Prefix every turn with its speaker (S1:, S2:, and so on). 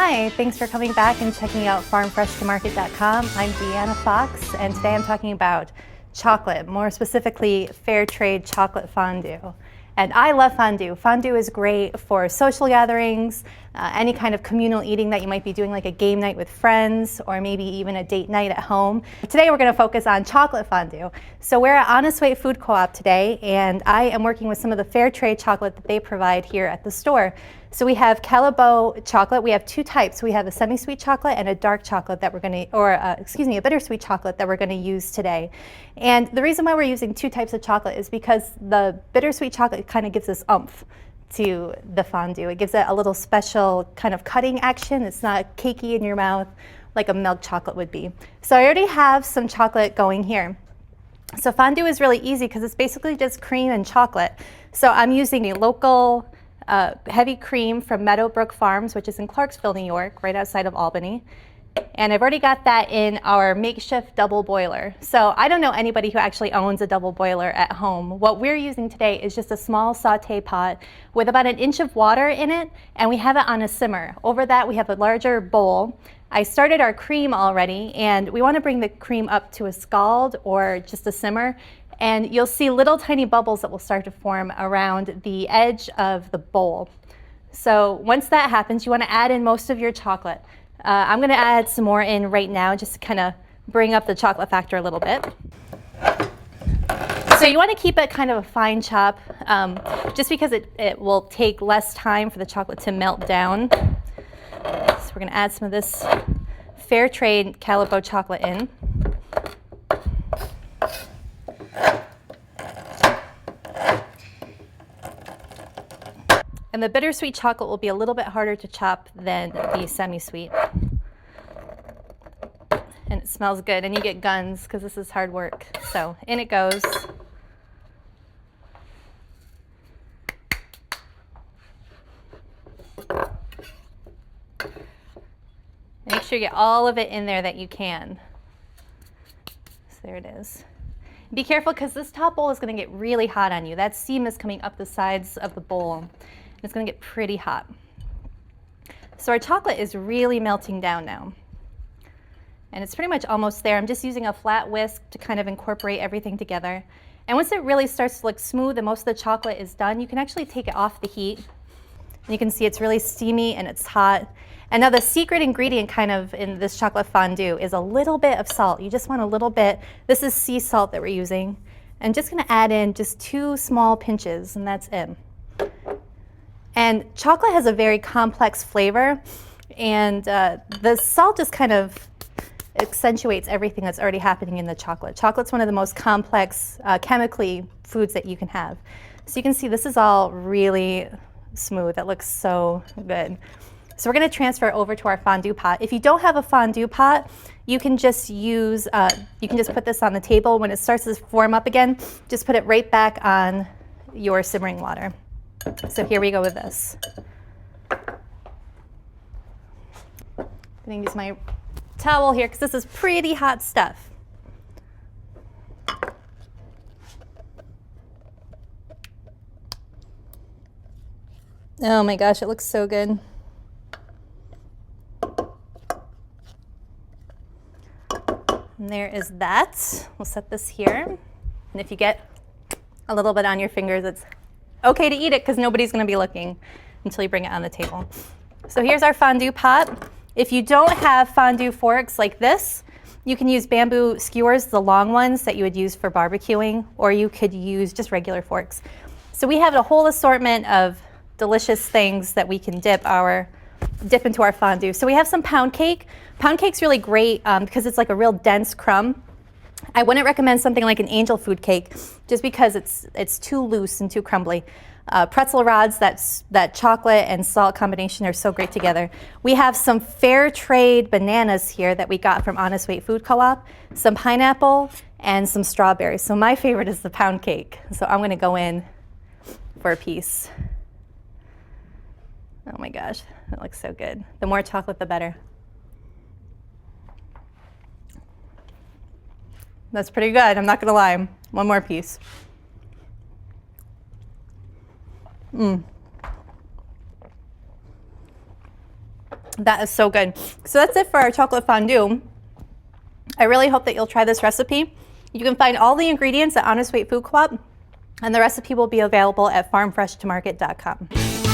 S1: Hi, thanks for coming back and checking out farmfreshtomarket.com. I'm Deanna Fox, and today I'm talking about chocolate, more specifically fair trade chocolate fondue. And I love fondue. Fondue is great for social gatherings, any kind of communal eating that you might be doing, like a game night with friends, or maybe even a date night at home. Today we're going to focus on chocolate fondue. So we're at Honest Way Food Co-op today, and I am working with some of the fair trade chocolate that they provide here at the store. So we have Calibo chocolate. We have two types. We have a semi-sweet chocolate and a dark chocolate that we're going to, a bittersweet chocolate that we're going to use today. And the reason why we're using two types of chocolate is because the bittersweet chocolate kind of gives us oomph to the fondue. It gives it a little special kind of cutting action. It's not cakey in your mouth like a milk chocolate would be. So I already have some chocolate going here. So fondue is really easy because it's basically just cream and chocolate. So I'm using a local heavy cream from Meadowbrook Farms, which is in Clarksville, New York, right outside of Albany. And I've already got that in our makeshift double boiler. So I don't know anybody who actually owns a double boiler at home. What we're using today is just a small saute pot with about 1 inch of water in it, and we have it on a simmer. Over that we have a larger bowl. I started our cream already, and we want to bring the cream up to a scald or just a simmer. And you'll see little tiny bubbles that will start to form around the edge of the bowl. So once that happens, you want to add in most of your chocolate. I'm going to add some more in right now just to kind of bring up the chocolate factor a little bit. So you want to keep it kind of a fine chop, just because it will take less time for the chocolate to melt down. So we're going to add some of this fair trade Calibo chocolate in. And the bittersweet chocolate will be a little bit harder to chop than the semi-sweet. And it smells good, and you get guns because this is hard work. So in it goes. Make sure you get all of it in there that you can. So there it is. Be careful because this top bowl is going to get really hot on you. That steam is coming up the sides of the bowl. It's going to get pretty hot. So our chocolate is really melting down now. And it's pretty much almost there. I'm just using a flat whisk to kind of incorporate everything together. And once it really starts to look smooth and most of the chocolate is done, you can actually take it off the heat. And you can see it's really steamy and it's hot. And now the secret ingredient kind of in this chocolate fondue is a little bit of salt. You just want a little bit. This is sea salt that we're using. And just going to add in just 2 small pinches, and that's it. And chocolate has a very complex flavor, and the salt just kind of accentuates everything that's already happening in the chocolate. Chocolate's one of the most complex chemically foods that you can have. So you can see this is all really smooth. It looks so good. So we're going to transfer it over to our fondue pot. If you don't have a fondue pot, you can just use, you can just put this on the table. When it starts to form up again, just put it right back on your simmering water. So here we go with this. I'm going to use my towel here because this is pretty hot stuff. Oh my gosh, it looks so good. And there is that. We'll set this here. And if you get a little bit on your fingers, it's okay to eat it because nobody's going to be looking until you bring it on the table. So here's our fondue pot. If you don't have fondue forks like this, you can use bamboo skewers, the long ones that you would use for barbecuing, or you could use just regular forks. So we have a whole assortment of delicious things that we can dip into our fondue. So we have some pound cake. Pound cake's really great because it's like a real dense crumb. I wouldn't recommend something like an angel food cake just because it's too loose and too crumbly. Pretzel rods, that chocolate and salt combination are so great together. We have some fair trade bananas here that we got from Honest Way Food Co-op, some pineapple, and some strawberries. So my favorite is the pound cake. So I'm going to go in for a piece. Oh my gosh, that looks so good. The more chocolate, the better. That's pretty good, I'm not gonna lie. One more piece. That is so good. So that's it for our chocolate fondue. I really hope that you'll try this recipe. You can find all the ingredients at Honest Weight Food Co-op, and the recipe will be available at farmfreshtomarket.com.